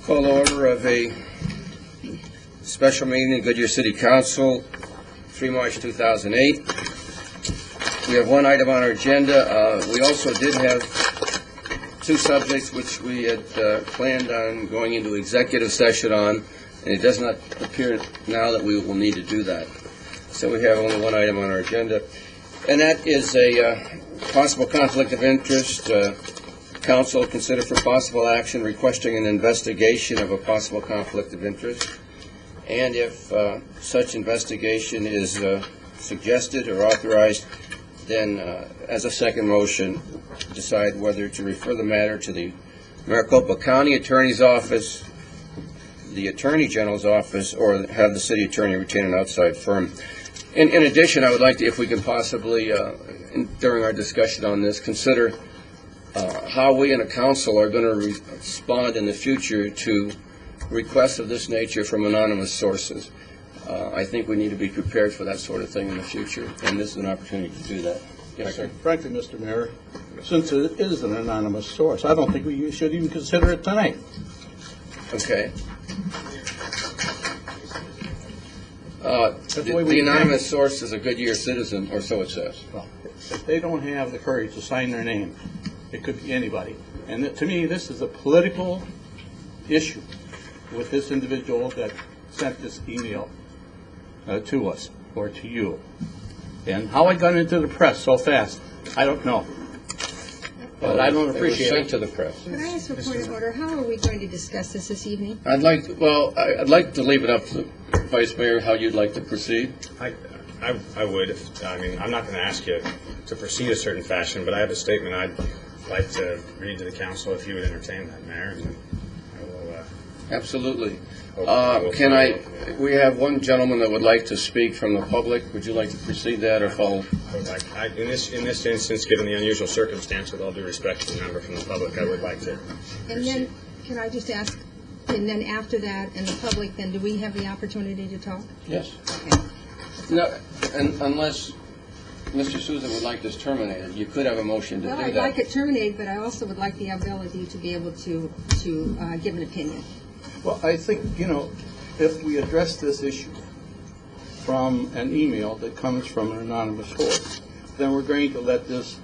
Call order of a special meeting of Goodyear City Council, 3 March 2008. We have one item on our agenda. We also did have two subjects which we had planned on going into executive session on, and it does not appear now that we will need to do that. So we have only one item on our agenda, and that is a possible conflict of interest. Council consider for possible action requesting an investigation of a possible conflict of interest, and if such investigation is suggested or authorized, then as a second motion, decide whether to refer the matter to the Maricopa County Attorney's Office, the Attorney General's Office, or have the City Attorney retain an outside firm. In addition, I would like to, if we can possibly, during our discussion on this, consider how we in a council are going to respond in the future to requests of this nature from anonymous sources. I think we need to be prepared for that sort of thing in the future, and this is an opportunity to do that. Yes, sir. Frankly, Mr. Mayor, since it is an anonymous source, I don't think we should even consider it tonight. Okay. The anonymous source is a Goodyear citizen, or so it says. Well, if they don't have the courage to sign their name, it could be anybody. And to me, this is a political issue with this individual that sent this email to us or to you. And how it got into the press so fast, I don't know. But I don't appreciate it. Was it. sent to the press. Can I ask a point of order? How are we going to discuss this evening? I'd like to leave it up to the Vice Mayor how you'd like to proceed. I would. I mean, I'm not going to ask you to proceed a certain fashion, but I have a statement I'd like to read to the council if you would entertain that, Mayor. And I will, Absolutely. We have one gentleman that would like to speak from the public. Would you like to precede that or follow? In this instance, given the unusual circumstance, with all due respect to the member from the public, I would like to And proceed. then, can I just ask, and then after that, and the public, then do we have the opportunity to talk? Yes. Okay. No, and unless Mr. Souza would like this terminated, you could have a motion to Well, do I'd that. like it terminated, but I also would like the ability to be able to give an opinion. Well, I think, if we address this issue from an email that comes from an anonymous source, then we're going to let this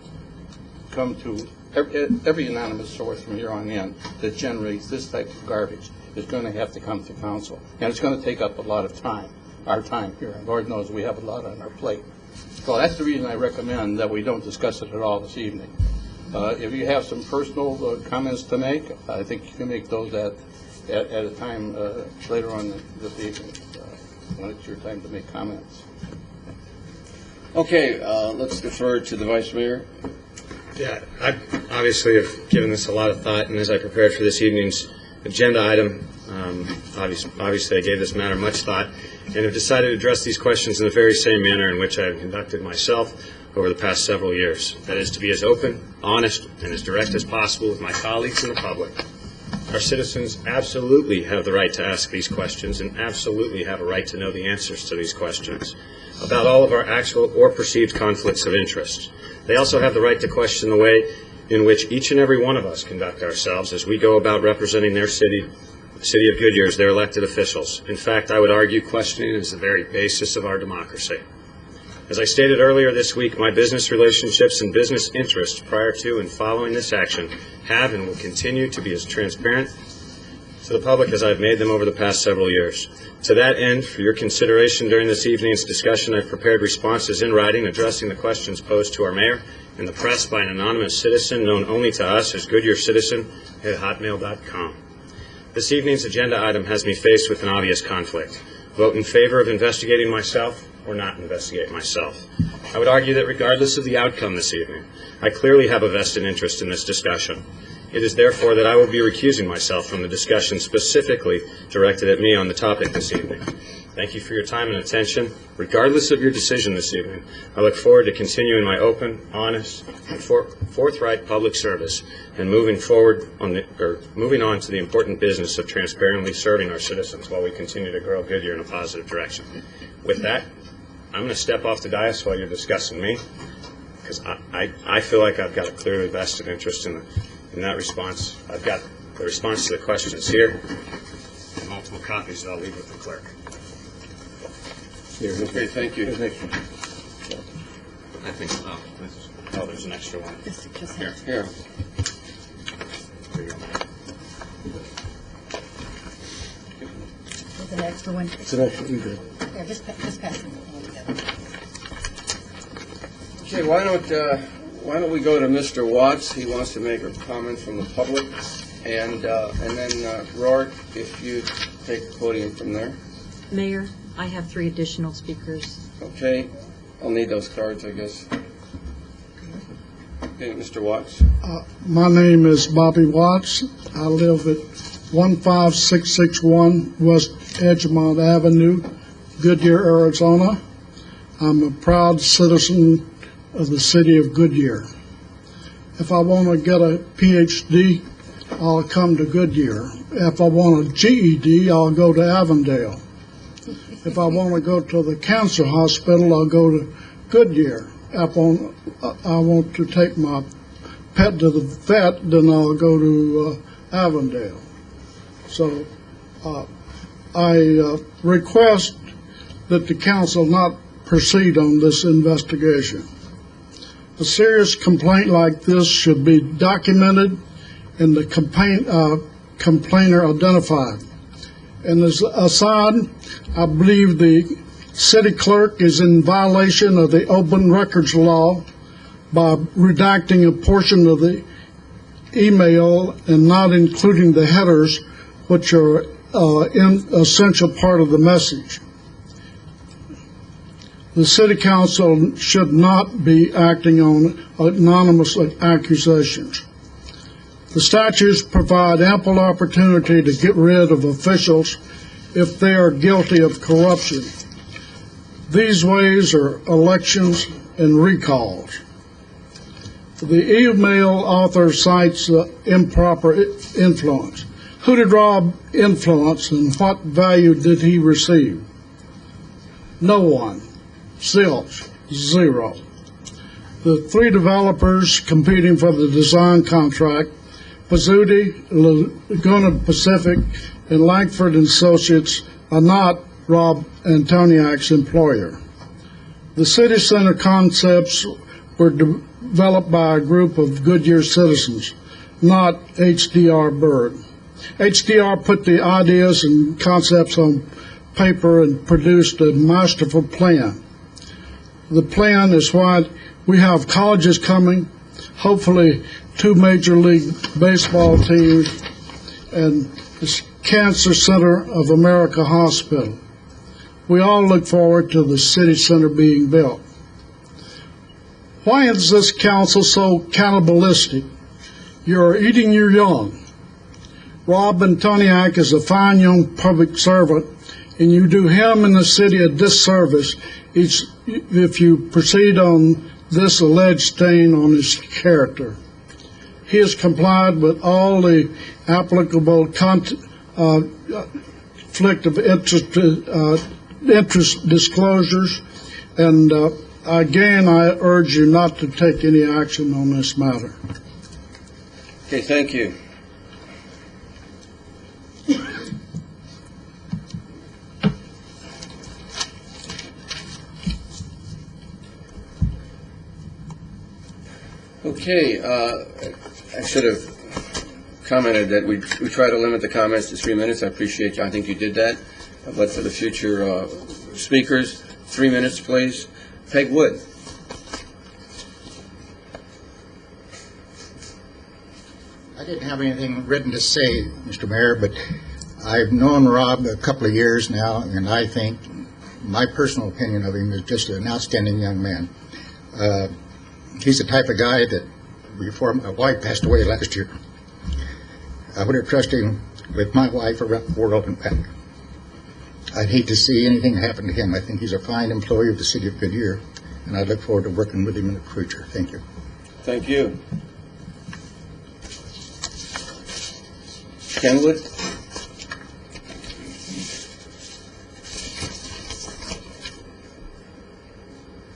come to every anonymous source from here on in that generates this type of garbage is going to have to come to council. And it's going to take up a lot of time, our time here. And Lord knows we have a lot on our plate. So that's the reason I recommend that we don't discuss it at all this evening. If you have some personal comments to make, I think you can make those at a time later on this evening when it's your time to make comments. Okay, let's defer to the Vice Mayor. Yeah, I obviously have given this a lot of thought, and as I prepared for this evening's agenda item, obviously I gave this matter much thought, and have decided to address these questions in the very same manner in which I have conducted myself over the past several years. That is, to be as open, honest, and as direct as possible with my colleagues and the public. Our citizens absolutely have the right to ask these questions and absolutely have a right to know the answers to these questions about all of our actual or perceived conflicts of interest. They also have the right to question the way in which each and every one of us conduct ourselves as we go about representing their city, the city of Goodyear, as their elected officials. In fact, I would argue questioning is the very basis of our democracy. As I stated earlier this week, my business relationships and business interests prior to and following this action have and will continue to be as transparent to the public as I've made them over the past several years. To that end, for your consideration during this evening's discussion, I've prepared responses in writing addressing the questions posed to our mayor and the press by an anonymous citizen known only to us as GoodyearCitizen@hotmail.com. This evening's agenda item has me faced with an obvious conflict. Vote in favor of investigating myself or not investigate myself. I would argue that regardless of the outcome this evening, I clearly have a vested interest in this discussion. It is therefore that I will be recusing myself from the discussion specifically directed at me on the topic this evening. Thank you for your time and attention. Regardless of your decision this evening, I look forward to continuing my open, honest, and forthright public service and moving on to the important business of transparently serving our citizens while we continue to grow Goodyear in a positive direction. With that, I'm going to step off the dais while you're discussing me. because I feel like I've got a clearly vested interest in that response. I've got the response to the questions here, and multiple copies that I'll leave with the clerk. Okay, thank you. Here's the next one. I think, there's an extra one. Here. There you go. The next one. It's the next one, we did. Yeah, just pass them all together. Okay, why don't we go to Mr. Watts? He wants to make a comment from the public. And then Rourke, if you take the podium from there. Mayor, I have 3 additional speakers. Okay, I'll need those cards, I guess. Okay, Mr. Watts. My name is Bobby Watts. I live at 15661 West Edgemont Avenue, Goodyear, Arizona. I'm a proud citizen of the city of Goodyear. If I want to get a PhD, I'll come to Goodyear. If I want a GED, I'll go to Avondale. If I want to go to the cancer hospital, I'll go to Goodyear. If I want to take my pet to the vet, then I'll go to Avondale. So I request that the council not proceed on this investigation. A serious complaint like this should be documented and the complainer identified. And as aside, I believe the city clerk is in violation of the open records law by redacting a portion of the email and not including the headers, which are an essential part of the message. The city council should not be acting on anonymous accusations. The statutes provide ample opportunity to get rid of officials if they are guilty of corruption. These ways are elections and recalls. The email author cites improper influence. Who did Rob influence and what value did he receive? No one. Zilch. Zero. The 3 developers competing for the design contract, Pizzuti, Laguna Pacific, and Langford Associates, are not Rob Antoniak's employer. The city center concepts were developed by a group of Goodyear citizens, not HDR Bird. HDR put the ideas and concepts on paper and produced a masterful plan. The plan is why we have colleges coming, hopefully 2 Major League Baseball teams, and the Cancer Center of America Hospital. We all look forward to the city center being built. Why is this council so cannibalistic? You're eating your young. Rob Antoniak is a fine young public servant, and you do him and the city a disservice if you proceed on this alleged stain on his character. He has complied with all the applicable conflict of interest disclosures, and again, I urge you not to take any action on this matter. Okay, thank you. Okay, I should have commented that we try to limit the comments to 3 minutes. I appreciate you. I think you did that. But for the future speakers, 3 minutes, please. Peg Wood. I didn't have anything written to say, Mr. Mayor, but I've known Rob a couple of years now, and I think my personal opinion of him is just an outstanding young man. He's the type of guy that, before my wife passed away last year, I would have trusted him with my wife around the world and back. I'd hate to see anything happen to him. I think he's a fine employee of the city of Goodyear, and I look forward to working with him in the future. Thank you. Thank you. Kenwood?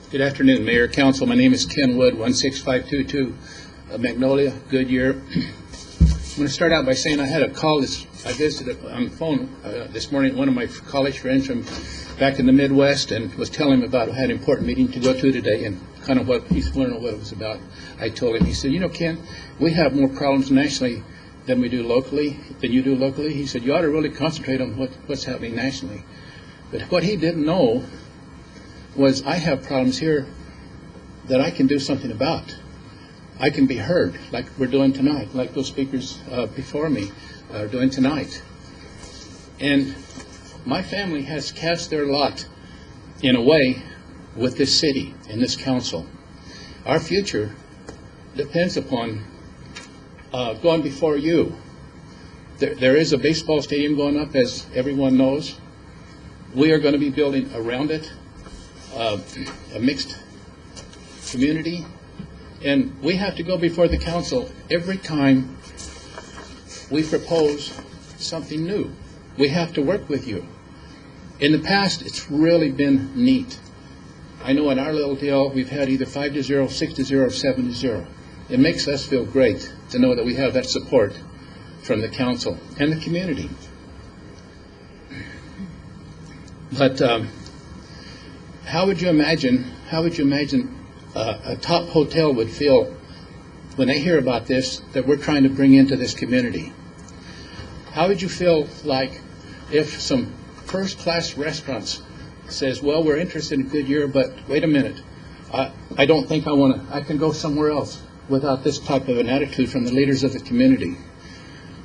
Good afternoon, Mayor, Council. My name is Ken Wood, 16522 Magnolia, Goodyear. I'm going to start out by saying I had a call. I visited on the phone this morning one of my college friends from back in the Midwest and was telling him about I had an important meeting to go to today and kind of what he's wanting to know what it was about. I told him, he said, you know, Ken, we have more problems nationally than we do locally, than you do locally. He said, you ought to really concentrate on what's happening nationally. But what he didn't know was I have problems here that I can do something about. I can be heard, like we're doing tonight, like those speakers before me are doing tonight. And my family has cast their lot, in a way, with this city and this council. Our future depends upon going before you. There is a baseball stadium going up, as everyone knows. We are going to be building around it a mixed community. And we have to go before the council every time we propose something new. We have to work with you. In the past, it's really been neat. I know in our little deal, we've had either 5-0, 6-0, or 7-0. It makes us feel great to know that we have that support from the council and the community. But how would you imagine a top hotel would feel when they hear about this, that we're trying to bring into this community? How would you feel like if some first-class restaurants says, well, we're interested in Goodyear, but wait a minute, I don't think I can go somewhere else without this type of an attitude from the leaders of the community?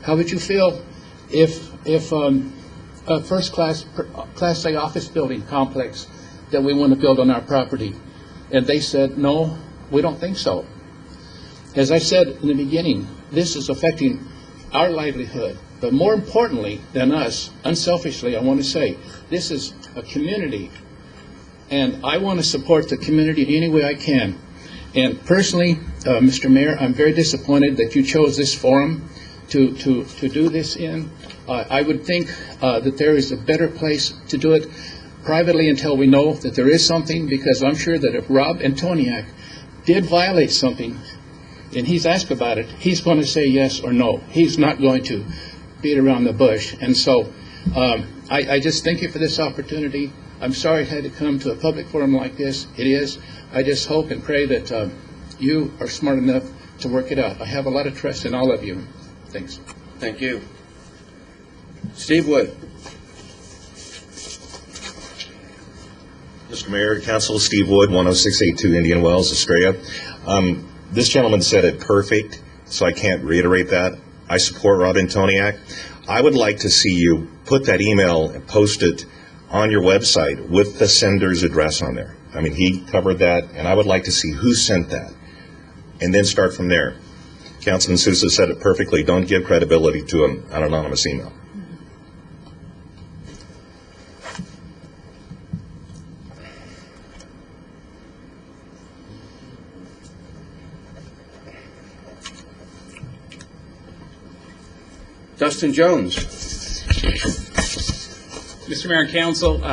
How would you feel if a first-class Class A office building complex that we want to build on our property, and they said, no, we don't think so? As I said in the beginning, this is affecting our livelihood. But more importantly than us, unselfishly, I want to say, this is a community. And I want to support the community in any way I can. And personally, Mr. Mayor, I'm very disappointed that you chose this forum to do this in. I would think that there is a better place to do it privately until we know that there is something, because I'm sure that if Rob Antoniak did violate something and he's asked about it, he's going to say yes or no. He's not going to beat around the bush. And so I just thank you for this opportunity. I'm sorry it had to come to a public forum like this. It is. I just hope and pray that you are smart enough to work it out. I have a lot of trust in all of you. Thanks. Thank you. Steve Wood. Mr. Mayor, Council, Steve Wood, 10682 Indian Wells, Estrella. This gentleman said it perfect, so I can't reiterate that. I support Rob Antoniak. I would like to see you put that email and post it on your website with the sender's address on there. I mean, he covered that, and I would like to see who sent that, and then start from there. Councilman Sousa said it perfectly. Don't give credibility to an anonymous email. Dustin Jones. Mr. Mayor and Council,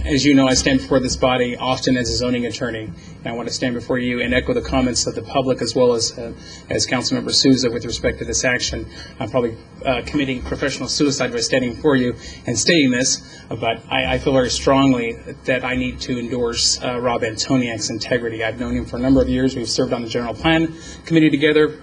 as you know, I stand before this body often as a zoning attorney, and I want to stand before you and echo the comments of the public as well as Councilmember Sousa with respect to this action. I'm probably committing professional suicide by standing before you and stating this, but I feel very strongly that I need to endorse Rob Antoniak's integrity. I've known him for a number of years. We've served on the General Plan Committee together,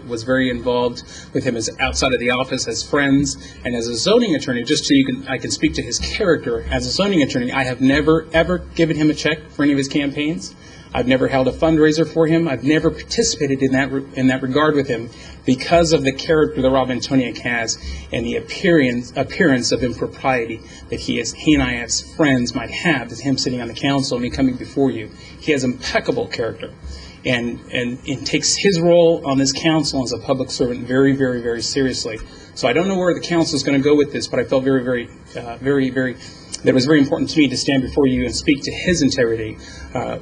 was very involved with him as outside of the office as friends, and as a zoning attorney, just so I can speak to his character. As a zoning attorney, I have never, ever given him a check for any of his campaigns. I've never held a fundraiser for him. I've never participated in that regard with him because of the character that Rob Antoniak has and the appearance of impropriety that he and I as friends might have, as him sitting on the council and me coming before you. He has impeccable character and takes his role on this council as a public servant very, very, very seriously. So I don't know where the council is going to go with this, but I felt very, that it was very important to me to stand before you and speak to his integrity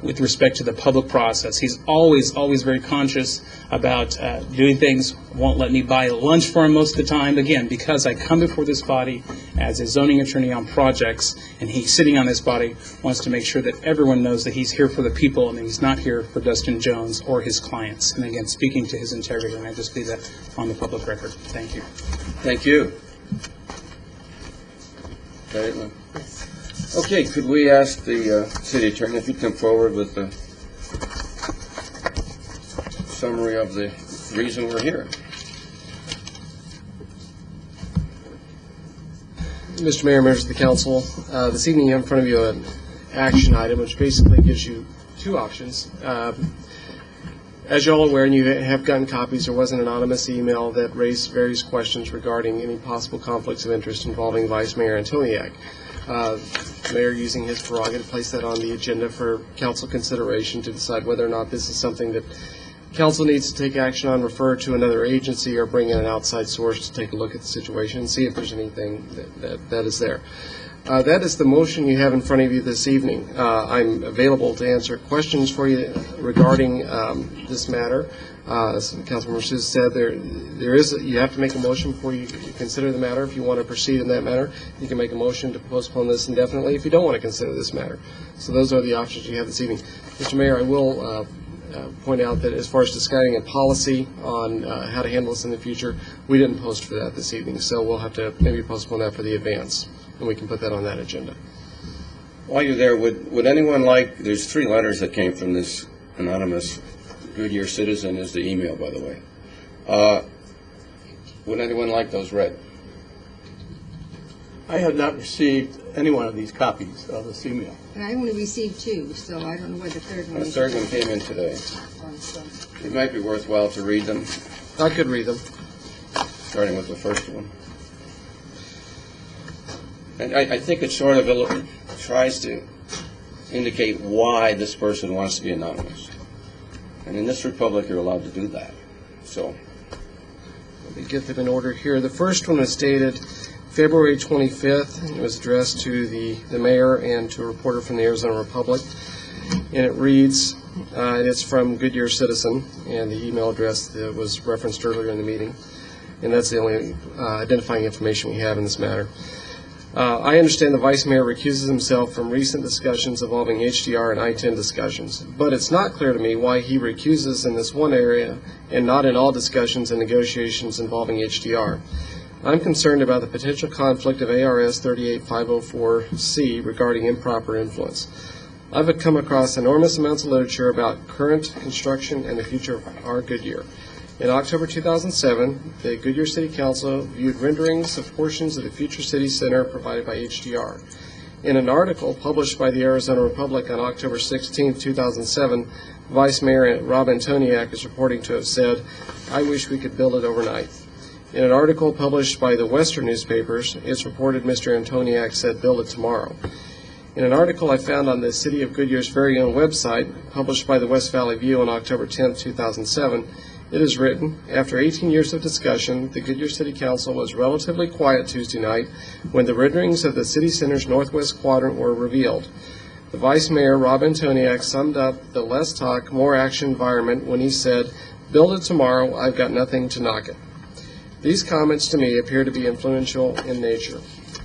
with respect to the public process. He's always very conscious about doing things, won't let me buy lunch for him most of the time, again, because I come before this body as a zoning attorney on projects, and he's sitting on this body, wants to make sure that everyone knows that he's here for the people and that he's not here for Dustin Jones or his clients. And again, speaking to his integrity, and I just leave that on the public record. Thank you. Thank you. Caitlin? Okay, could we ask the city attorney if he'd come forward with the summary of the reason we're here? Mr. Mayor, members of the council, this evening you have in front of you an action item which basically gives you two options. As you're all aware, and you have gotten copies, there was an anonymous email that raised various questions regarding any possible conflicts of interest involving Vice Mayor Antoniak. The mayor, using his prerogative, placed that on the agenda for council consideration to decide whether or not this is something that council needs to take action on, refer to another agency, or bring in an outside source to take a look at the situation and see if there's anything that is there. That is the motion you have in front of you this evening. I'm available to answer questions for you regarding this matter. As Councilmember Sousa said, you have to make a motion before you consider the matter. If you want to proceed in that matter, you can make a motion to postpone this indefinitely if you don't want to consider this matter. So those are the options you have this evening. Mr. Mayor, I will point out that as far as discussing a policy on how to handle this in the future, we didn't post for that this evening, so we'll have to maybe postpone that for the advance, and we can put that on that agenda. While you're there, would anyone like, there's 3 letters that came from this anonymous Goodyear citizen, is the email, by the way. Would anyone like those read? I have not received any one of these copies of this email. And I only received 2, so I don't know where the third one The is. third one came in today. It might be worthwhile to read them, I could read them. starting with the first one. And I think it sort of tries to indicate why this person wants to be anonymous. And in this republic, you're allowed to do that. So, Let me get them in order here. The first one is dated February 25th. It was addressed to the mayor and to a reporter from the Arizona Republic. And it reads, and it's from Goodyear Citizen, and the email address that was referenced earlier in the meeting. And that's the only identifying information we have in this matter. I understand the Vice Mayor recuses himself from recent discussions involving HDR and I-10 discussions, but it's not clear to me why he recuses in this one area and not in all discussions and negotiations involving HDR. I'm concerned about the potential conflict of ARS 38504C regarding improper influence. I've come across enormous amounts of literature about current construction and the future of our Goodyear. In October 2007, the Goodyear City Council viewed renderings of portions of the future city center provided by HDR. In an article published by the Arizona Republic on October 16, 2007, Vice Mayor Rob Antoniak is reporting to have said, "I wish we could build it overnight." In an article published by the Western newspapers, it's reported Mr. Antoniak said, "Build it tomorrow." In an article I found on the City of Goodyear's very own website, published by the West Valley View on October 10, 2007, it is written, "After 18 years of discussion, the Goodyear City Council was relatively quiet Tuesday night when the renderings of the city center's northwest quadrant were revealed. The Vice Mayor, Rob Antoniak, summed up the less talk, more action environment when he said, 'Build it tomorrow, I've got nothing to knock it.' These comments to me appear to be influential in nature.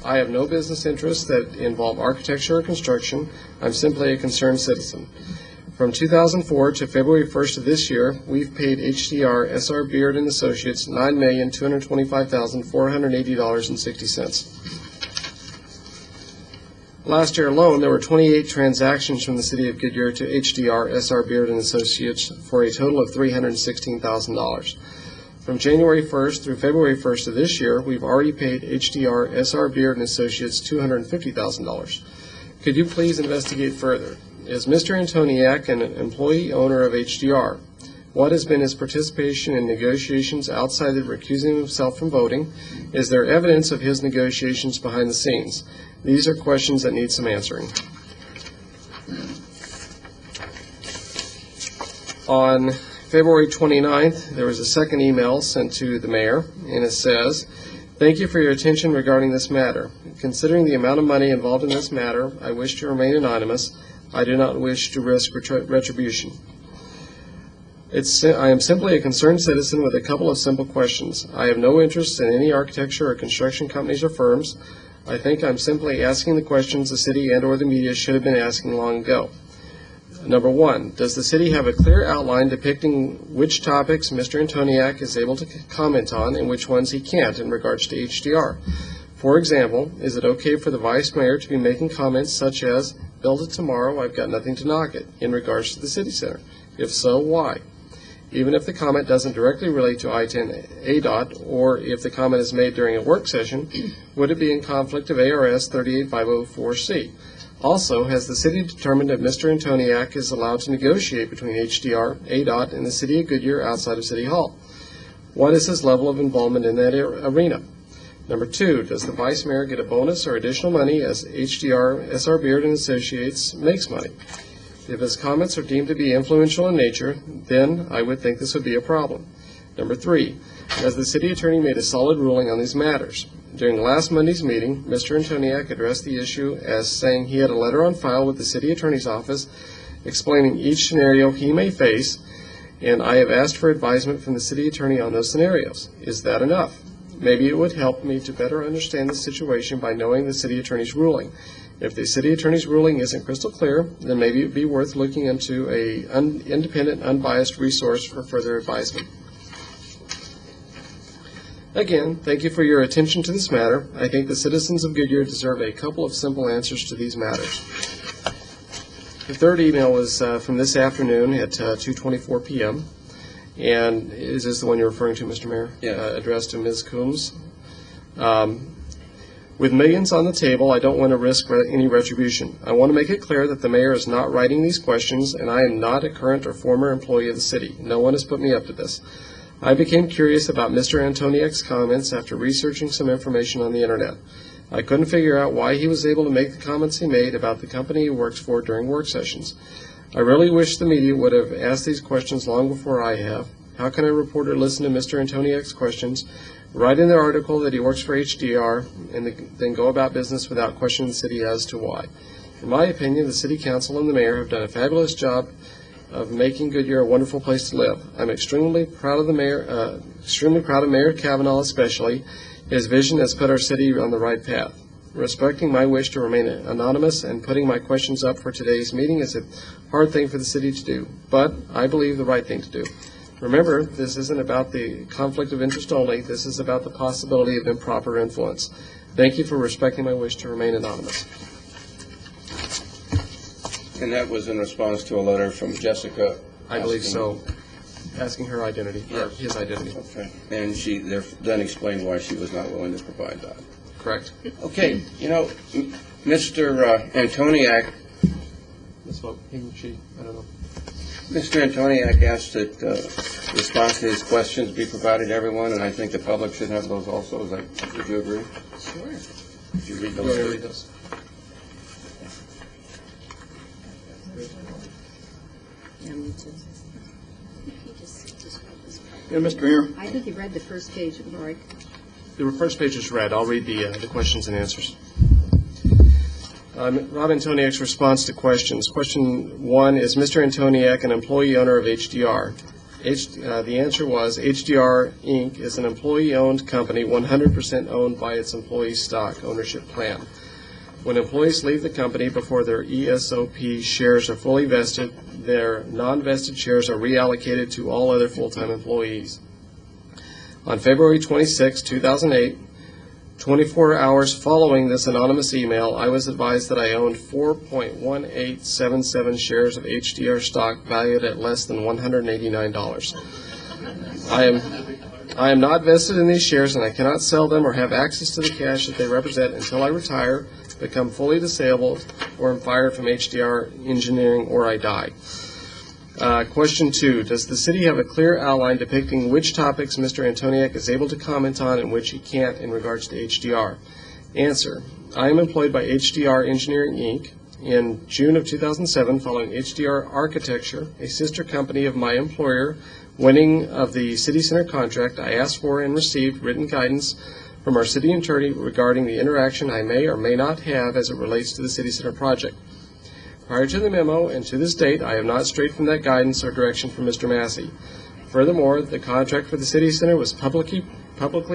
I have no business interests that involve architecture or construction. I'm simply a concerned citizen. From 2004 to February 1st of this year, we've paid HDR SR Beard and Associates $9,225,480.60. Last year alone, there were 28 transactions from the City of Goodyear to HDR SR Beard and Associates for a total of $316,000. From January 1st through February 1st of this year, we've already paid HDR SR Beard and Associates $250,000. Could you please investigate further? Is Mr. Antoniak an employee owner of HDR? What has been his participation in negotiations outside of recusing himself from voting? Is there evidence of his negotiations behind the scenes? These are questions that need some answering. On February 29th, there was a second email sent to the mayor, and it says, "Thank you for your attention regarding this matter. Considering the amount of money involved in this matter, I wish to remain anonymous. I do not wish to risk retribution. I am simply a concerned citizen with a couple of simple questions. I have no interest in any architecture or construction companies or firms. I think I'm simply asking the questions the city and/or the media should have been asking long ago. Number one, does the city have a clear outline depicting which topics Mr. Antoniak is able to comment on and which ones he can't in regards to HDR? For example, is it okay for the vice mayor to be making comments such as, "Build it tomorrow, I've got nothing to knock it," in regards to the city center? If so, why? Even if the comment doesn't directly relate to I-10 ADOT, or if the comment is made during a work session, would it be in conflict of ARS 38504C? Also, has the city determined that Mr. Antoniak is allowed to negotiate between HDR, ADOT, and the city of Goodyear outside of City Hall? What is his level of involvement in that arena? Number two, does the vice mayor get a bonus or additional money as HDR, SR Beard and Associates makes money? If his comments are deemed to be influential in nature, then I would think this would be a problem. Number three, has the city attorney made a solid ruling on these matters? During last Monday's meeting, Mr. Antoniak addressed the issue as saying he had a letter on file with the city attorney's office explaining each scenario he may face, and I have asked for advisement from the city attorney on those scenarios. Is that enough? Maybe it would help me to better understand the situation by knowing the city attorney's ruling. If the city attorney's ruling isn't crystal clear, then maybe it would be worth looking into an independent, unbiased resource for further advisement. Again, thank you for your attention to this matter. I think the citizens of Goodyear deserve a couple of simple answers to these matters. The third email was from this afternoon at 2:24 p.m. And is this the one you're referring to, Mr. Mayor? Yeah. Addressed to Ms. Coombs. With millions on the table, I don't want to risk any retribution. I want to make it clear that the mayor is not writing these questions, and I am not a current or former employee of the city. No one has put me up to this. I became curious about Mr. Antoniak's comments after researching some information on the internet. I couldn't figure out why he was able to make the comments he made about the company he works for during work sessions. I really wish the media would have asked these questions long before I have. How can a reporter listen to Mr. Antoniak's questions, write in their article that he works for HDR, and then go about business without questioning the city as to why? In my opinion, the city council and the mayor have done a fabulous job of making Goodyear a wonderful place to live. I'm extremely proud of Mayor Kavanaugh especially. His vision has put our city on the right path. Respecting my wish to remain anonymous and putting my questions up for today's meeting is a hard thing for the city to do, but I believe the right thing to do. Remember, this isn't about the conflict of interest only. This is about the possibility of improper influence. Thank you for respecting my wish to remain anonymous. And that was in response to a letter from Jessica? I believe so. Asking her identity, or Yes. his identity. Okay. And she then explained why she was not willing to provide that. Correct. Okay, Mr. Antoniak, That's what he, she, I don't know. Mr. Antoniak asked that response to his questions be provided to everyone, and I think the public should have those also. Would you agree? Sure. Would you read You want me to those? read those? Yeah, me too. Yeah, Mr. Mayor, I think you read the first page, Roy. The first page is read. I'll read the questions and answers. Rob Antoniak's response to questions. Question 1, is Mr. Antoniak an employee owner of HDR? The answer was HDR Inc. is an employee-owned company 100% owned by its employee stock ownership plan. When employees leave the company before their ESOP shares are fully vested, their non-vested shares are reallocated to all other full-time employees. On February 26, 2008, 24 hours following this anonymous email, I was advised that I owned 4.1877 shares of HDR stock valued at less than $189. I am not vested in these shares, and I cannot sell them or have access to the cash that they represent until I retire, become fully disabled, or am fired from HDR Engineering, or I die. Question 2, does the city have a clear outline depicting which topics Mr. Antoniak is able to comment on and which he can't in regards to HDR? Answer, I am employed by HDR Engineering, Inc. In June of 2007, following HDR Architecture, a sister company of my employer, winning of the City Center contract, I asked for and received written guidance from our city attorney regarding the interaction I may or may not have as it relates to the City Center project. Prior to the memo and to this date, I have not strayed from that guidance or direction from Mr. Massey. Furthermore, the contract for the city center was publicly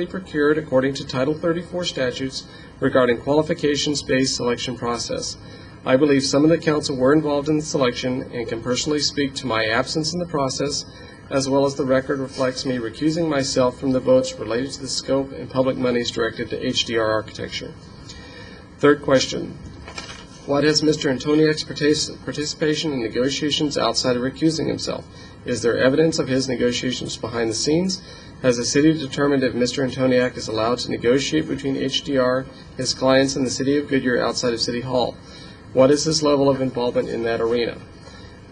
procured according to Title 34 statutes regarding qualifications-based selection process. I believe some of the council were involved in the selection and can personally speak to my absence in the process, as well as the record reflects me recusing myself from the votes related to the scope and public monies directed to HDR Architecture. Third question. What has Mr. Antoniak's participation in negotiations outside of recusing himself? Is there evidence of his negotiations behind the scenes? Has the city determined if Mr. Antoniak is allowed to negotiate between HDR, his clients, and the city of Goodyear outside of City Hall? What is his level of involvement in that arena?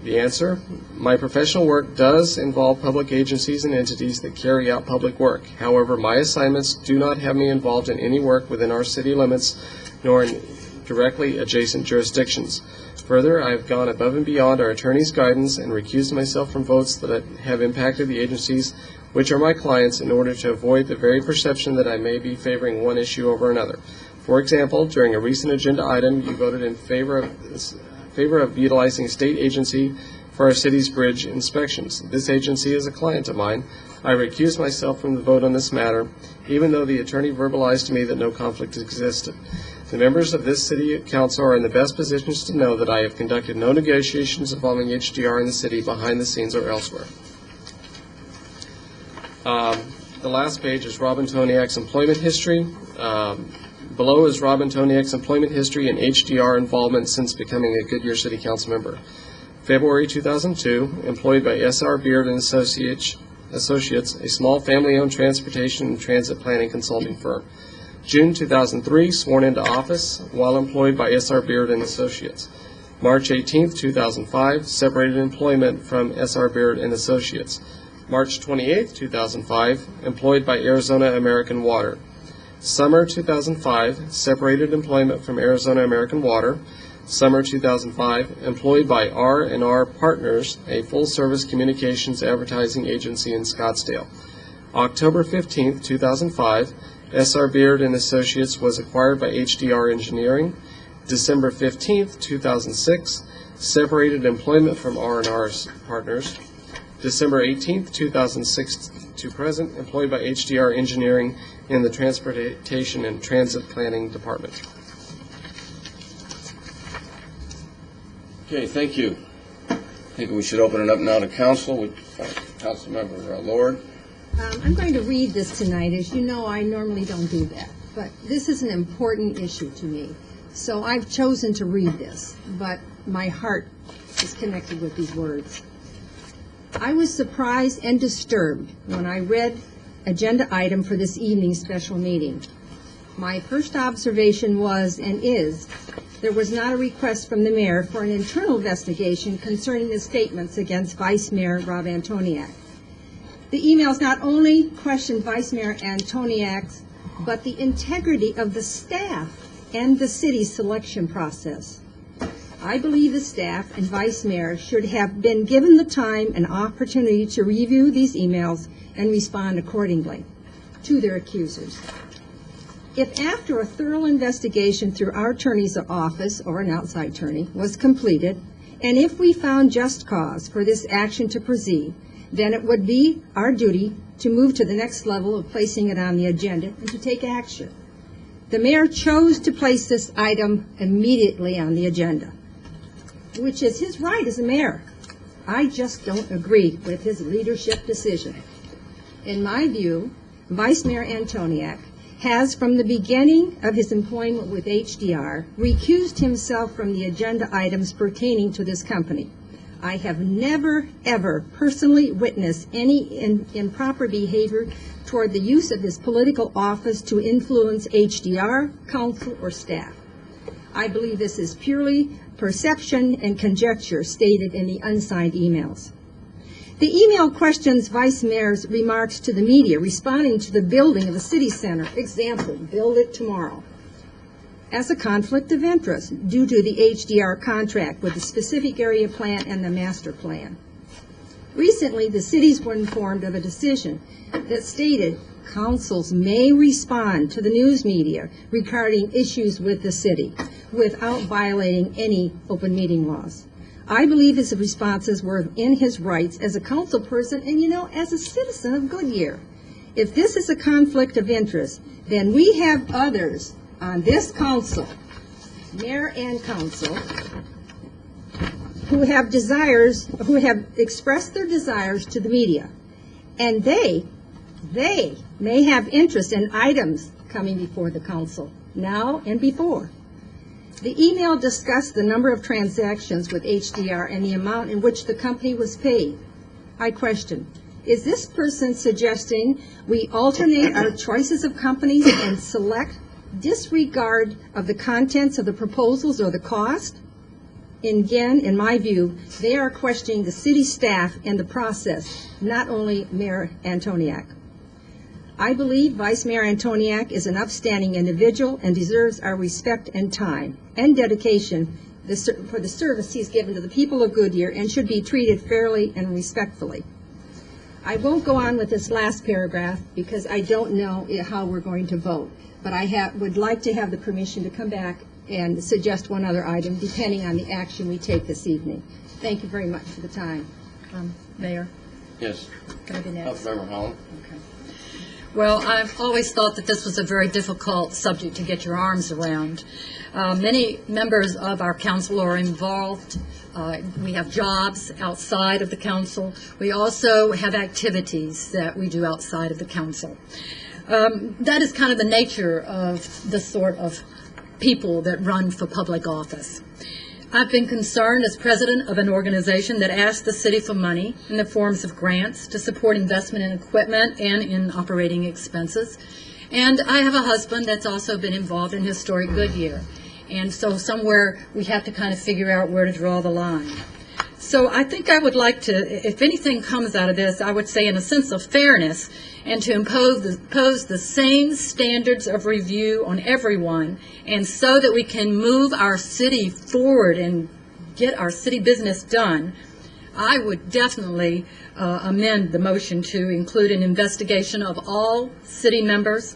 The answer, my professional work does involve public agencies and entities that carry out public work. However, my assignments do not have me involved in any work within our city limits, nor in directly adjacent jurisdictions. Further, I have gone above and beyond our attorney's guidance and recused myself from votes that have impacted the agencies which are my clients in order to avoid the very perception that I may be favoring one issue over another. For example, during a recent agenda item, you voted in favor of utilizing a state agency for our city's bridge inspections. This agency is a client of mine. I recused myself from the vote on this matter, even though the attorney verbalized to me that no conflict existed. The members of this city council are in the best positions to know that I have conducted no negotiations involving HDR in the city behind the scenes or elsewhere. The last page is Rob Antoniak's employment history. Below is Rob Antoniak's employment history and HDR involvement since becoming a Goodyear City Council member. February 2002, employed by S.R. Beard and Associates, a small family-owned transportation and transit planning consulting firm. June 2003, sworn into office while employed by S.R. Beard and Associates. March 18, 2005, separated employment from S.R. Beard and Associates. March 28, 2005, employed by Arizona American Water. Summer 2005, separated employment from Arizona American Water. Summer 2005, employed by R&R Partners, a full-service communications advertising agency in Scottsdale. October 15, 2005, S.R. Beard and Associates was acquired by HDR Engineering. December 15, 2006, separated employment from R&R Partners. December 18, 2006 to present, employed by HDR Engineering in the Transportation and Transit Planning Department. Okay, thank you. I think we should open it up now to council with Councilmember Lord. I'm going to read this tonight. As you know, I normally don't do that, but this is an important issue to me. So I've chosen to read this, but my heart is connected with these words. I was surprised and disturbed when I read agenda item for this evening's special meeting. My first observation was and is there was not a request from the mayor for an internal investigation concerning the statements against Vice Mayor Rob Antoniak. The emails not only questioned Vice Mayor Antoniak's, but the integrity of the staff and the city's selection process. I believe the staff and Vice Mayor should have been given the time and opportunity to review these emails and respond accordingly to their accusers. If after a thorough investigation through our attorney's office or an outside attorney was completed, and if we found just cause for this action to proceed, then it would be our duty to move to the next level of placing it on the agenda and to take action. The mayor chose to place this item immediately on the agenda, which is his right as a mayor. I just don't agree with his leadership decision. In my view, Vice Mayor Antoniak has, from the beginning of his employment with HDR, recused himself from the agenda items pertaining to this company. I have never, ever personally witnessed any improper behavior toward the use of his political office to influence HDR, council, or staff. I believe this is purely perception and conjecture stated in the unsigned emails. The email questions Vice Mayor's remarks to the media responding to the building of the city center, example, build it tomorrow, as a conflict of interest due to the HDR contract with the specific area plan and the master plan. Recently, the cities were informed of a decision that stated councils may respond to the news media regarding issues with the city without violating any open meeting laws. I believe his responses were in his rights as a council person and, as a citizen of Goodyear. If this is a conflict of interest, then we have others on this council, mayor and council, who have expressed their desires to the media. And they may have interest in items coming before the council, now and before. The email discussed the number of transactions with HDR and the amount in which the company was paid. I question, is this person suggesting we alternate our choices of companies and select disregard of the contents of the proposals or the cost? Again, in my view, they are questioning the city staff and the process, not only Mayor Antoniak. I believe Vice Mayor Antoniak is an upstanding individual and deserves our respect and time and dedication for the service he's given to the people of Goodyear and should be treated fairly and respectfully. I won't go on with this last paragraph because I don't know how we're going to vote, but I would like to have the permission to come back and suggest one other item depending on the action we take this evening. Thank you very much for the time. Mayor, Yes. can I be next? Councilmember Holland? Okay. Well, I've always thought that this was a very difficult subject to get your arms around. Many members of our council are involved. We have jobs outside of the council. We also have activities that we do outside of the council. That is kind of the nature of the sort of people that run for public office. I've been concerned as president of an organization that asks the city for money in the forms of grants to support investment in equipment and in operating expenses. And I have a husband that's also been involved in Historic Goodyear. And so somewhere we have to kind of figure out where to draw the line. So I think I would like to, if anything comes out of this, I would say in a sense of fairness and to impose the same standards of review on everyone, and so that we can move our city forward and get our city business done, I would definitely amend the motion to include an investigation of all city members,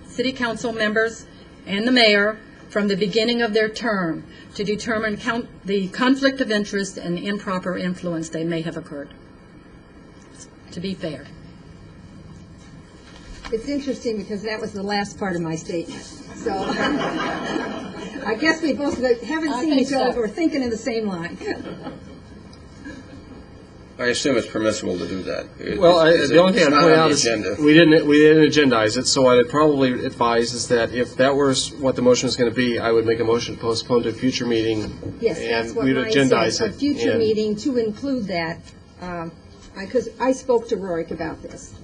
city council members, and the mayor from the beginning of their term to determine the conflict of interest and the improper influence they may have occurred, to be fair. It's interesting because that was the last part of my statement. So I guess we both haven't seen each other, but we're thinking in the same line. I assume it's permissible to do that. Well, the only thing I'd point out is agenda. we didn't agendize it, so what I'd probably advise is that if that was what the motion was going to be, I would make a motion to postpone to a future meeting. Yes, that's and what we'd mine agendize said, it. a future and- meeting to include that, because I spoke to Rorik about this.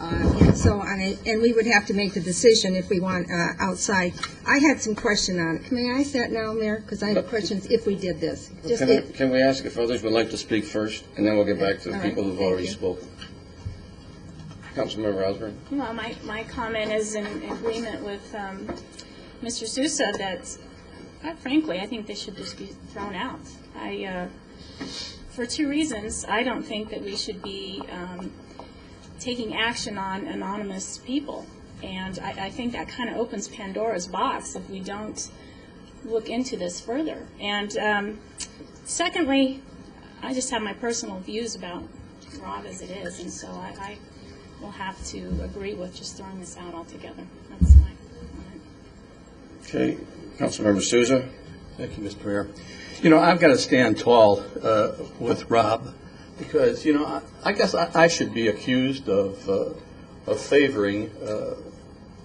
And so, and we would have to make the decision if we want outside. I had some question on it. Can I ask that now, Mayor? Because I have questions if we did this. Just Can we ask if others would like to speak first, and then we'll get back to the All right, people who've thank already you. spoken. Councilmember Osborne? Well, my comment is in agreement with Mr. Sousa that, quite frankly, I think this should just be thrown out. For two reasons. I don't think that we should be taking action on anonymous people. And I think that kind of opens Pandora's box if we don't look into this further. And secondly, I just have my personal views about Rob as it is, and so I will have to agree with just throwing this out altogether. That's my comment. Okay. Councilmember Sousa? Thank you, Mr. Mayor. You know, I've got to stand tall with Rob because, you know, I guess I should be accused of favoring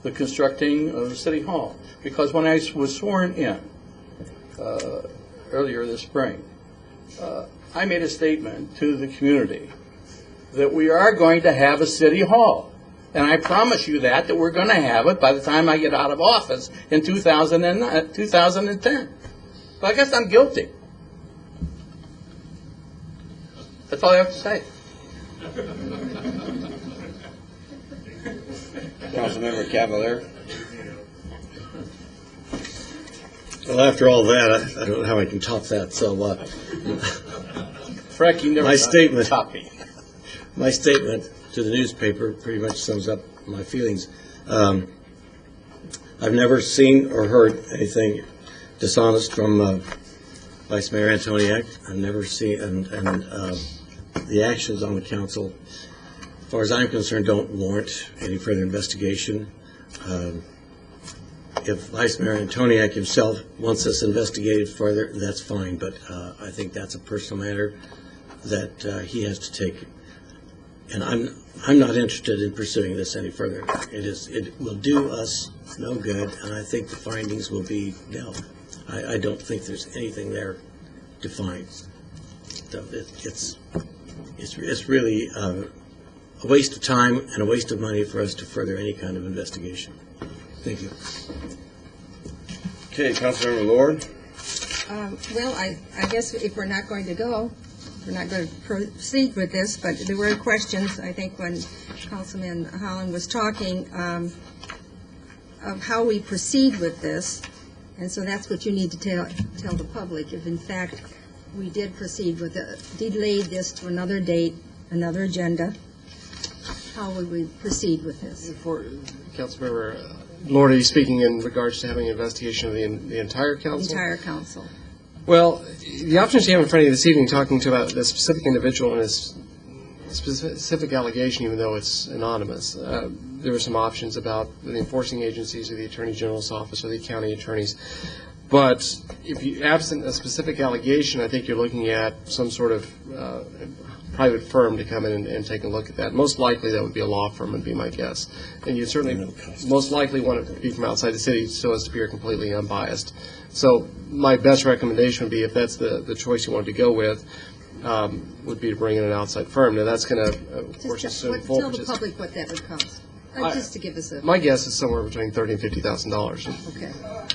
the constructing of the City Hall. Because when I was sworn in earlier this spring, I made a statement to the community that we are going to have a City Hall. And I promise you that we're going to have it by the time I get out of office in 2010. But I guess I'm guilty. That's all I have to say. Councilmember Cavalier? Well, after all that, I don't know how I can top that, so Frankie never my statement to the newspaper pretty much sums up my feelings. I've never seen or heard anything dishonest from Vice Mayor Antoniak. I've never seen, and the actions on the council, as far as I'm concerned, don't warrant any further investigation. If Vice Mayor Antoniak himself wants this investigated further, that's fine, but I think that's a personal matter that he has to take. And I'm not interested in pursuing this any further. It will do us no good, and I think the findings will be nil. I don't think there's anything there to find. So it's really a waste of time and a waste of money for us to further any kind of investigation. Thank you. Okay, Councilmember Lord. Well, I guess if we're not going to go, we're not going to proceed with this, but there were questions, I think, when Councilman Holland was talking of how we proceed with this, and so that's what you need to tell the public, if in fact we did proceed with it, delayed this to another date, another agenda, how would we proceed with this? For Councilmember Lord, are you speaking in regards to having an investigation of the entire council? Entire council. Well, the options you have in front of you this evening, talking to about the specific individual and his specific allegation, even though it's anonymous, there were some options about the enforcing agencies or the Attorney General's office or the county attorneys. But if you absent a specific allegation, I think you're looking at some sort of private firm to come in and take a look at that. Most likely that would be a law firm, would be my guess. And you'd certainly most likely want it to be from outside the city so as to be completely unbiased. So my best recommendation would be, if that's the choice you wanted to go with, would be to bring in an outside firm. Now that's going to, of course, assume full Tell the public what that would cost, just to give us a... My guess is somewhere between $30,000 and $50,000. Okay.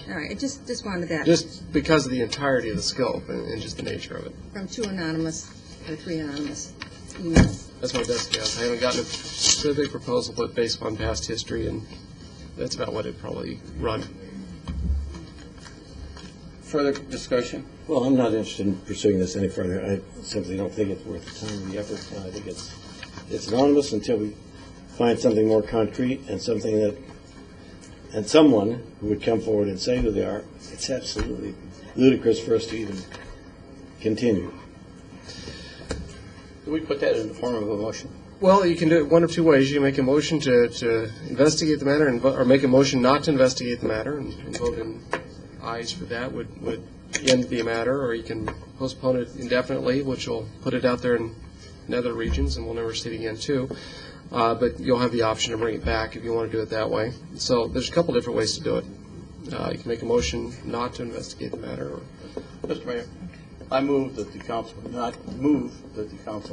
All right. I just wanted that. Just because of the entirety of the scope and just the nature of it. From 2 anonymous or 3 anonymous emails. That's my best guess. I haven't gotten a specific proposal, but based upon past history, and that's about what it'd probably run. Further discussion? Well, I'm not interested in pursuing this any further. I simply don't think it's worth the time and the effort. I think it's anonymous until we find something more concrete and something that, and someone who would come forward and say who they are. It's absolutely ludicrous for us to even continue. Do we put that in the form of a motion? Well, you can do it one of two ways. You can make a motion to investigate the matter, or make a motion not to investigate the matter, and vote in ayes for that would end the matter, or you can postpone it indefinitely, which will put it out there in other regions, and we'll never see it again, too. But you'll have the option to bring it back if you want to do it that way. So there's a couple different ways to do it. You can make a motion not to investigate the matter. Mr. Mayor, I move that the council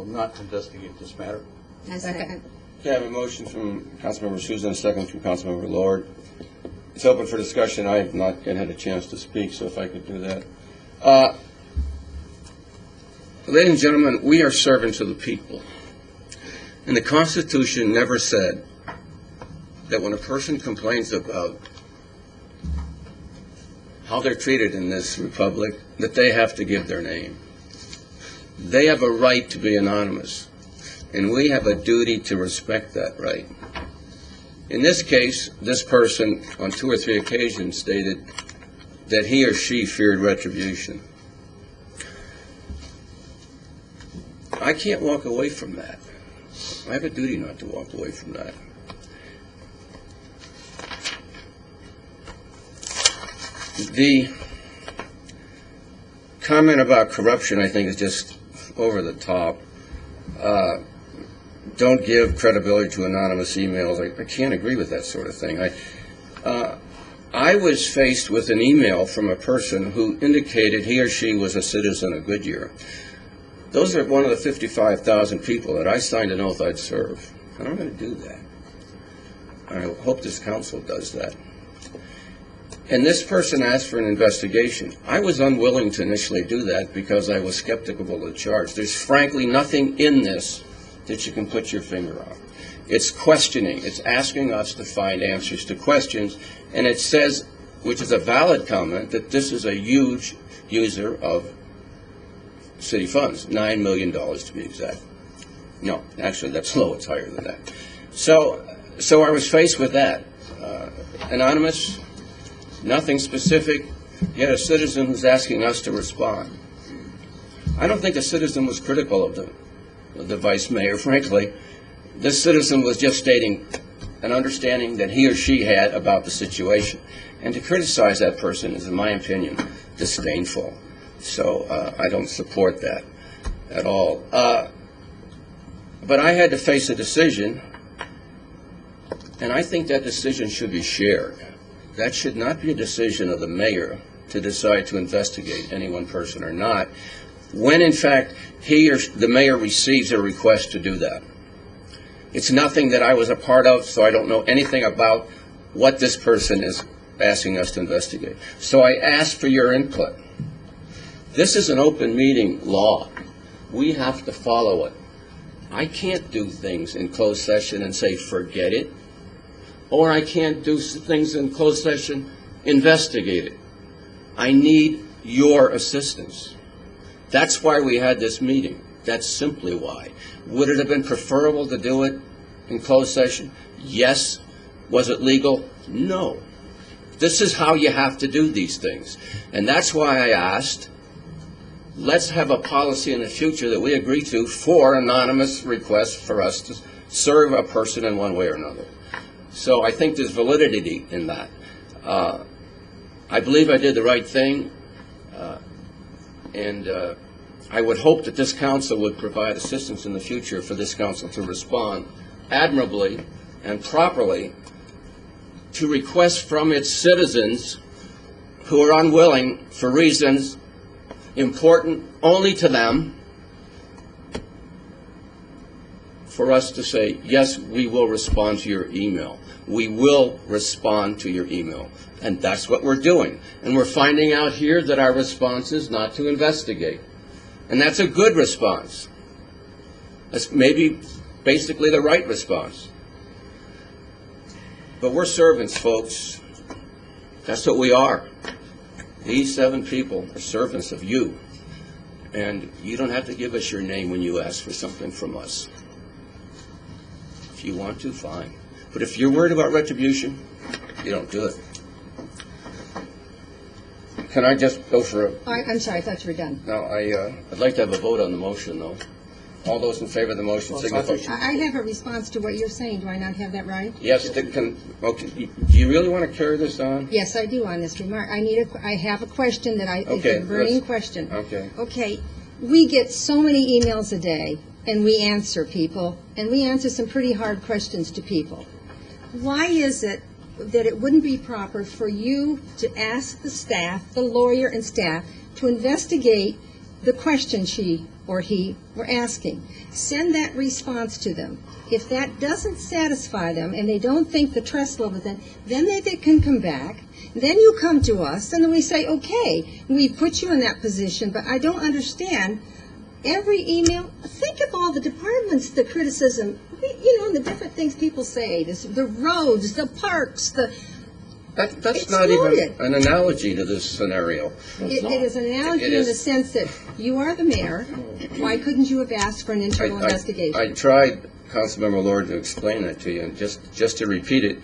not investigate this matter. I second. Okay, I have a motion from Councilmember Souza and a second from Councilmember Lord. It's open for discussion. I have not yet had a chance to speak, so if I could do that. Ladies and gentlemen, we are servants of the people. And the Constitution never said that when a person complains about how they're treated in this republic, that they have to give their name. They have a right to be anonymous, and we have a duty to respect that right. In this case, this person on 2 or 3 occasions stated that he or she feared retribution. I can't walk away from that. I have a duty not to walk away from that. The comment about corruption, I think, is just over the top. Don't give credibility to anonymous emails. I can't agree with that sort of thing. I was faced with an email from a person who indicated he or she was a citizen of Goodyear. Those are one of the 55,000 people that I signed an oath I'd serve. And I'm going to do that. I hope this council does that. And this person asked for an investigation. I was unwilling to initially do that because I was skeptical of the charge. There's frankly nothing in this that you can put your finger on. It's questioning. It's asking us to find answers to questions. And it says, which is a valid comment, that this is a huge user of city funds, $9 million to be exact. No, actually that's low. It's higher than that. So I was faced with that. Anonymous, nothing specific, yet a citizen who's asking us to respond. I don't think a citizen was critical of the vice mayor, frankly. This citizen was just stating an understanding that he or she had about the situation. And to criticize that person is, in my opinion, disdainful. So I don't support that at all. But I had to face a decision, and I think that decision should be shared. That should not be a decision of the mayor to decide to investigate any one person or not, when in fact he or the mayor receives a request to do that. It's nothing that I was a part of, so I don't know anything about what this person is asking us to investigate. So I ask for your input. This is an open meeting law. We have to follow it. I can't do things in closed session and say, forget it. Or I can't do things in closed session, investigate it. I need your assistance. That's why we had this meeting. That's simply why. Would it have been preferable to do it in closed session? Yes. Was it legal? No. This is how you have to do these things. And that's why I asked, let's have a policy in the future that we agree to for anonymous requests for us to serve a person in one way or another. So I think there's validity in that. I believe I did the right thing, and I would hope that this council would provide assistance in the future for this council to respond admirably and properly to requests from its citizens who are unwilling, for reasons important only to them, for us to say, yes, we will respond to your email. We will respond to your email. And that's what we're doing. And we're finding out here that our response is not to investigate. And that's a good response. That's maybe basically the right response. But we're servants, folks. That's what we are. These 7 people are servants of you. And you don't have to give us your name when you ask for something from us. If you want to, fine. But if you're worried about retribution, you don't do it. Can I just go for a... I'm sorry, I thought you were done. No, I'd like to have a vote on the motion, though. All those in favor of the motion signify. I have a response to what you're saying. Do I not have that right? Yes, okay. Do you really want to carry this on? Yes, I do on this remark. I have a question that is a burning question. Okay. Okay. We get so many emails a day, and we answer people, and we answer some pretty hard questions to people. Why is it that it wouldn't be proper for you to ask the staff, the lawyer and staff, to investigate the question she or he were asking? Send that response to them. If that doesn't satisfy them and they don't think the trust level, then they can come back. Then you come to us and then we say, okay, we put you in that position, but I don't understand. Every email, think of all the departments, the criticism, and the different things people say, the roads, the parks, That's not even an analogy to this scenario. It is an analogy in the sense that you are the mayor. Why couldn't you have asked for an internal investigation? I tried, Councilmember Lord, to explain that to you, and just to repeat it.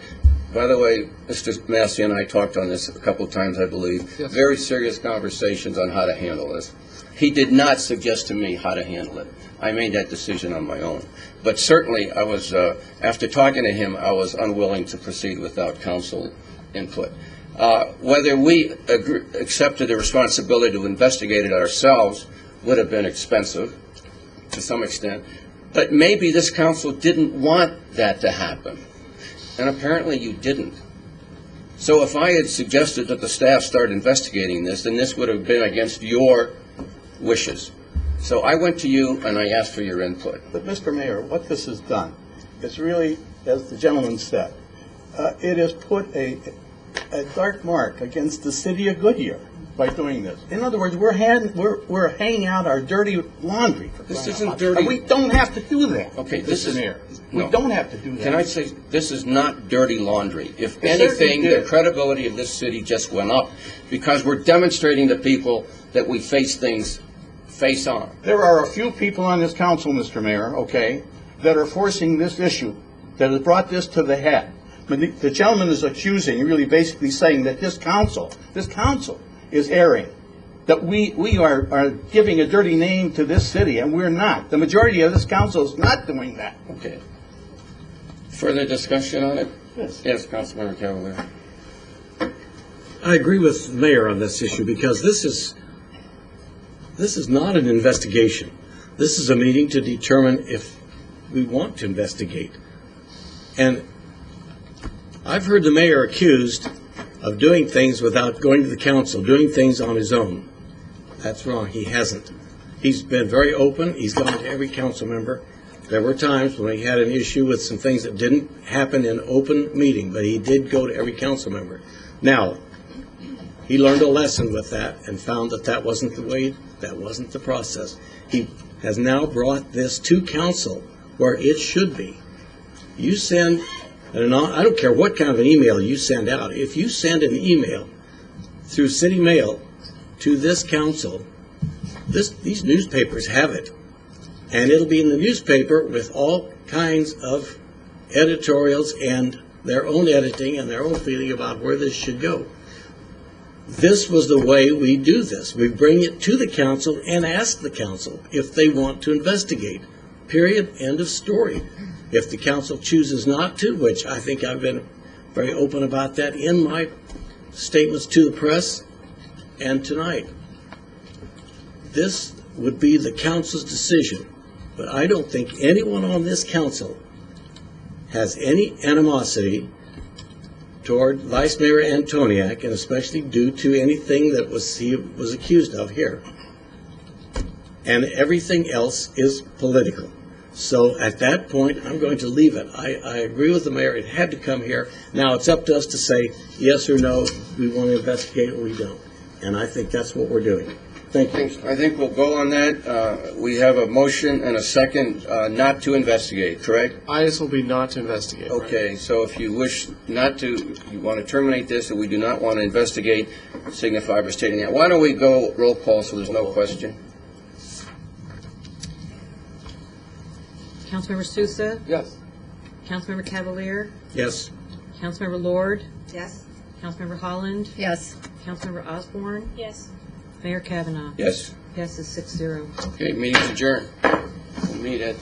By the way, Mr. Massey and I talked on this a couple of times, I believe. Yes. Very serious conversations on how to handle this. He did not suggest to me how to handle it. I made that decision on my own. But certainly, I was, after talking to him, I was unwilling to proceed without council input. Whether we accepted the responsibility to investigate it ourselves would have been expensive to some extent, but maybe this council didn't want that to happen, and apparently you didn't. So if I had suggested that the staff start investigating this, then this would have been against your wishes. So I went to you and I asked for your input. But Mr. Mayor, what this has done is really, as the gentleman said, it has put a dark mark against the city of Goodyear by doing this. In other words, we're hanging out our dirty laundry. This isn't dirty. And we don't have to do that. Okay, this is Mayor. We don't have to do that. Can I say this is not dirty laundry? If anything, the credibility of this city just went up because we're demonstrating to people that we face things face on. There are a few people on this council, Mr. Mayor, okay, that are forcing this issue, that has brought this to the head. But the gentleman is accusing, really basically saying that this council is erring that we are giving a dirty name to this city, and we're not. The majority of this council is not doing that. Okay. Further discussion on it? Yes. Yes, Councilmember Cavalier. I agree with the mayor on this issue because this is not an investigation. This is a meeting to determine if we want to investigate. And I've heard the mayor accused of doing things without going to the council, doing things on his own. That's wrong. He hasn't. He's been very open. He's gone to every council member. There were times when he had an issue with some things that didn't happen in open meeting, but he did go to every council member. Now, he learned a lesson with that and found that that wasn't the way, that wasn't the process. He has now brought this to council where it should be. You send, I don't care what kind of an email you send out. If you send an email through city mail to this council, these newspapers have it. And it'll be in the newspaper with all kinds of editorials and their own editing and their own feeling about where this should go. This was the way we do this. We bring it to the council and ask the council if they want to investigate. Period. End of story. If the council chooses not to, which I think I've been very open about that in my statements to the press and tonight, this would be the council's decision. But I don't think anyone on this council has any animosity toward Vice Mayor Antoniak, and especially due to anything that he was accused of here. And everything else is political. So at that point, I'm going to leave it. I agree with the mayor. It had to come here. Now it's up to us to say yes or no. We want to investigate or we don't. And I think that's what we're doing. Thank you. I think we'll go on that. We have a motion and a second not to investigate, correct? Ayes will be not to investigate. right? Okay, so if you wish not to, you want to terminate this, and we do not want to investigate, signify by stating that. Why don't we go roll call so there's no question? Councilmember Sousa, Yes. Councilmember Cavalier, Yes. Councilmember Lord, Yes. Councilmember Holland, Yes. Councilmember Osborne, Yes. Mayor Kavanaugh. Yes. Passes 6-0. Okay, meeting's adjourned. We'll meet at